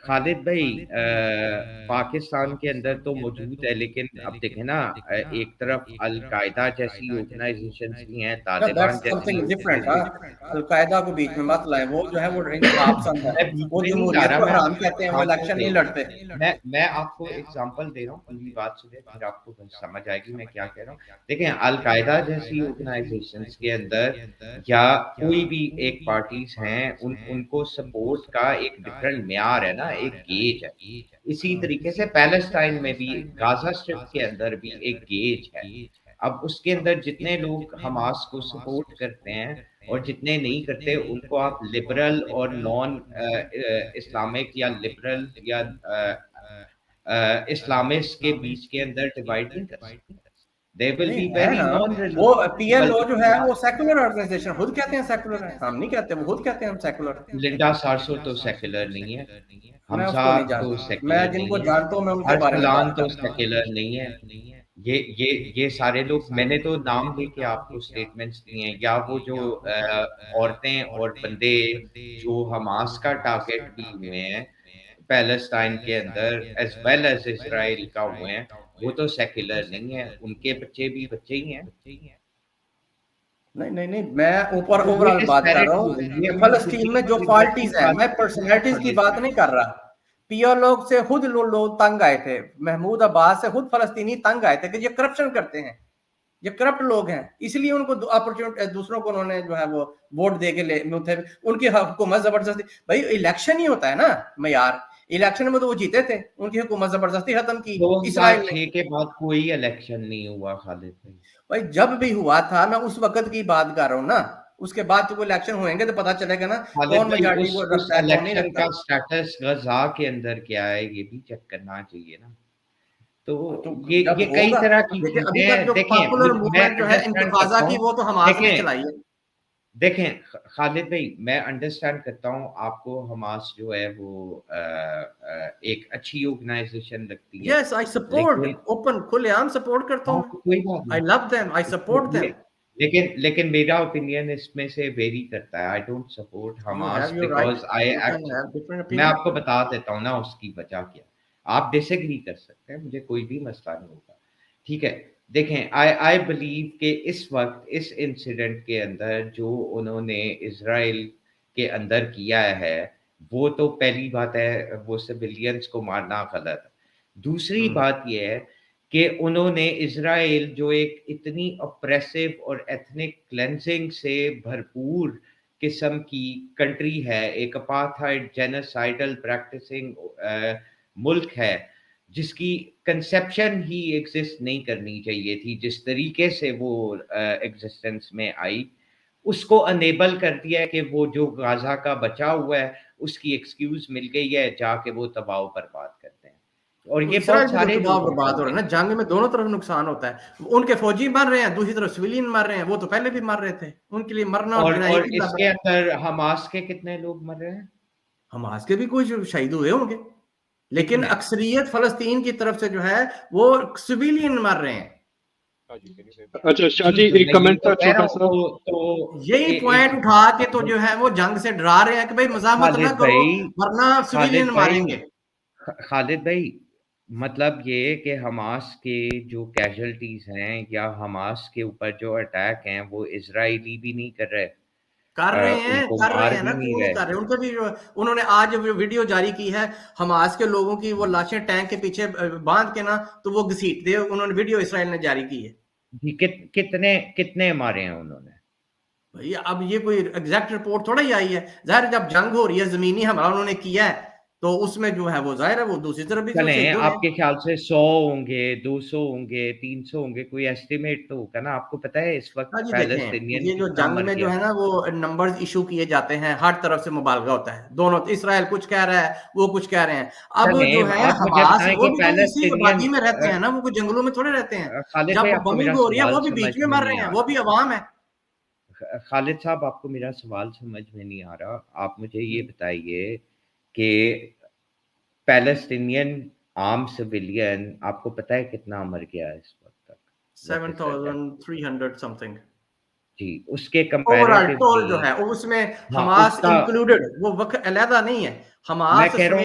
खालिद भाई, पाकिस्तान के अंदर तो मौजूद है, लेकिन अब देखें ना, एक तरफ अल-कायदा जैसी ऑर्गेनाइजेशंस भी हैं, No, तालिबान that's जैसी something different, हाँ। ऑर्गेनाइजेशन। अल-कायदा को बीच में मत लाएं, वो जो है वो इंतखाब पसंद है, मैं बीच वो में नहीं ला जमहूरियत रहा, को मैं हराम आपको कहते हैं, वो एग्जांपल इलेक्शन दे नहीं रहा लड़ते। हूँ। मैं आपको एग्जांपल दे रहा हूँ, पूरी बात सुने फिर आपको बस समझ आएगी मैं क्या कह रहा हूँ। देखें, अल-कायदा जैसी ऑर्गेनाइजेशंस के अंदर या कोई भी एक पार्टीज हैं, उनको सपोर्ट का एक डिफरेंट म्यार है ना, एक गेज है। इसी तरीके से पैलेस्टाइन में भी, गाजा स्ट्रिप के अंदर भी एक गेज है। अब उसके अंदर जितने लोग हमास को सपोर्ट करते हैं और जितने नहीं करते, उनको आप लिबरल और नॉन इस्लामिक या लिबरल या इस्लामिस्ट के बीच के अंदर डिवाइड नहीं कर सकते। दे विल नहीं बी है वेरी ना, नॉन वो रिलीजियस, पीएलओ जो बल्कि है वो सेकुलर ऑर्गेनाइजेशन खुद कहते हैं सेकुलर है, हम नहीं कहते, वो खुद कहते हैं हम सेकुलर। लिंडा सारसो तो सेक्युलर नहीं है, मैं हमजा उसको नहीं तो जानता, मैं सेक्युलर जिनको नहीं है, जानता हूँ मैं उनके बारे में अरसलान बात तो करता हूँ। सेक्युलर नहीं है। ये ये सारे लोग, मैंने तो नाम लेके आपको स्टेटमेंट्स दिए हैं, या वो जो औरतें और बंदे जो हमास का टारगेट भी हुए हैं पैलेस्टाइन के अंदर एज वेल एज इजराइल का हुए हैं, वो तो सेक्युलर नहीं है, उनके बच्चे भी बच्चे ही हैं। नहीं नहीं नहीं, मैं ऊपर तो ये ओवरऑल बात कर रहा डिस्पैरिटी हूँ है, ये कि हम फलस्तीन में जो दूसरी क्वालिटीज है, बात मैं करते हैं पर्सनैलिटीज की बात खालिद। नहीं कर रहा। पीओ से खुद लोग तंग आए थे, महमूद अब्बास से खुद फलस्तीनी तंग आए थे कि ये करप्शन करते हैं, ये करप्ट लोग हैं, इसलिए उनको अपॉर्चुनिटी दूसरों को उन्होंने जो है वो वोट दे के ले थे, उनकी हुकूमत जबरदस्ती। भाई इलेक्शन ही होता है ना मयार, इलेक्शन में तो वो जीते थे, उनकी हुकूमत जबरदस्ती खत्म की इसराइल ने। 2006 के बाद कोई इलेक्शन नहीं हुआ खालिद भाई। भाई जब भी हुआ था, मैं उस वक्त की बात कर रहा हूँ ना, उसके बाद तो कोई इलेक्शन होंगे तो पता चलेगा ना खालिद कौन भाई, मेजॉरिटी को उस रखता है कौन नहीं इलेक्शन रखता। का स्टेटस गजा के अंदर क्या है, ये भी चेक करना चाहिए ना। तो तो जब ये कई होगा, तरह की देखिए अभी चीजें तक हैं। जो देखें, पॉपुलर मैं मूवमेंट जो है अंडरस्टैंड इंतफाजा करता की, हूँ। वो तो हमास ने देखें चलाई है। देखें खालिद भाई, मैं अंडरस्टैंड करता हूँ आपको हमास जो है वो एक अच्छी ऑर्गेनाइजेशन लगती है, यस आई सपोर्ट, लेकिन ओपन खुलेआम सपोर्ट करता हाँ, हूँ मैं। तो कोई बात आई नहीं। लव देम, आई सपोर्ट ले, देम। लेकिन मेरा ओपिनियन इसमें से वेरी करता है। I don't support you Hamas have your right, because I you can act. Have different मैं ओपिनियन। आपको बता देता हूँ ना उसकी वजह क्या। आप डिसएग्री कर सकते हैं, मुझे कोई भी मसला नहीं होगा, ठीक है। देखें, आई आई बिलीव कि इस वक्त इस इंसिडेंट के अंदर जो उन्होंने इसराइल के अंदर किया है, वो तो पहली बात है, वो सिविलियंस को मारना गलत है। दूसरी बात ये है कि उन्होंने इज़राइल जो एक इतनी ऑप्रेसिव और एथनिक क्लेंजिंग से भरपूर किस्म की कंट्री है, एक अपार्थाइड जेनोसाइडल प्रैक्टिसिंग मुल्क है, जिसकी कंसेप्शन ही एग्जिस्ट नहीं करनी चाहिए थी, जिस तरीके से वो एग्जिस्टेंस में आई, उसको अनेबल कर दिया है कि वो जो गाज़ा का बचा हुआ है, उसकी एक्सक्यूज़ मिल गई है, जाके वो तबाह बर्बाद करते हैं। और तो ये इसराइल बहुत भी तो सारे तबाह लोगों को बर्बाद हो रहा है ना, जंग में दोनों तरफ नुकसान होता है। उनके फौजी मर रहे हैं, दूसरी तरफ सिविलियन मर रहे हैं, वो तो पहले भी मर रहे थे, उनके लिए मरना और जीना एक और ही बराबर इसके है। अंदर हमास के कितने लोग मर रहे हैं? हमास के भी कुछ शहीद हुए होंगे, लेकिन कितने? अक्सरियत फलस्तीन की तरफ से जो है वो सिविलियन मर रहे हैं। अच्छा शाह जी, जी, तो एक मैं ये कमेंट तो था कह रहा छोटा हूँ, सा। यही पॉइंट एक उठा के तो जो है वो जंग से डरा रहे हैं कि भाई मजामत ना खालिद करो, भाई, वरना खालिद सिविलियन भाई, मारेंगे। खालिद भाई, मतलब ये कि हमास के जो कैजुअल्टीज हैं या हमास के ऊपर जो अटैक हैं, वो इजरायली भी नहीं कर रहे, उनको कर रहे मार हैं ना, भी नहीं क्यों नहीं रहे। कर रहे? उनके भी उन्होंने आज वीडियो जारी की है, हमास के लोगों की वो लाशें टैंक के पीछे बांध के ना, तो वो घसीटते, उन्होंने वीडियो इसराइल ने जारी की है। जी, कितने कितने मारे हैं उन्होंने? भाई अब ये कोई एग्जैक्ट रिपोर्ट थोड़ा ही आई है, जाहिर जब जंग हो रही है, जमीनी हमला उन्होंने किया है, तो उसमें जो है वो जाहिर है वो दूसरी तरफ भी तो चलें, शहीद हुए हैं। आपके ख्याल से 100 होंगे, 200 होंगे, 300 होंगे, कोई एस्टिमेट तो होगा ना। आपको पता है इस वक्त हाँ जी, देखें पैलेस्टीनियन ये जो कितना जंग मर में जो गया? है ना वो नंबर्स इशू किए जाते हैं, हर तरफ से मुबालगा होता है, दोनों इसराइल कुछ कह रहा है, वो कुछ कह रहे हैं। अब जो चलें, है आप मुझे हमास, बताएं वो कि भी तो इसी पैलेस्टीनियन आबादी में रहते हैं ना, वो कोई जंगलों में थोड़े रहते हैं। खालिद भाई, जब आपको मेरा बमिंग हो रही है सवाल वो भी समझ बीच में में मर नहीं रहे हैं, आ वो भी रहा। अवाम है। खालिद साहब, आपको मेरा सवाल समझ में नहीं आ रहा। आप मुझे ये बताइए कि पैलेस्टीनियन आर्म सिविलियन, आपको पता है कितना मर गया है इस वक्त तक? What is the death? 7,300 something जी, उसके ओवरऑल टोल कंपैरेटिवली। जो है, उसमें हाँ, हमास उसका इंक्लूडेड, वो वक्त अलहदा नहीं है, मैं हमास कह रहा हूँ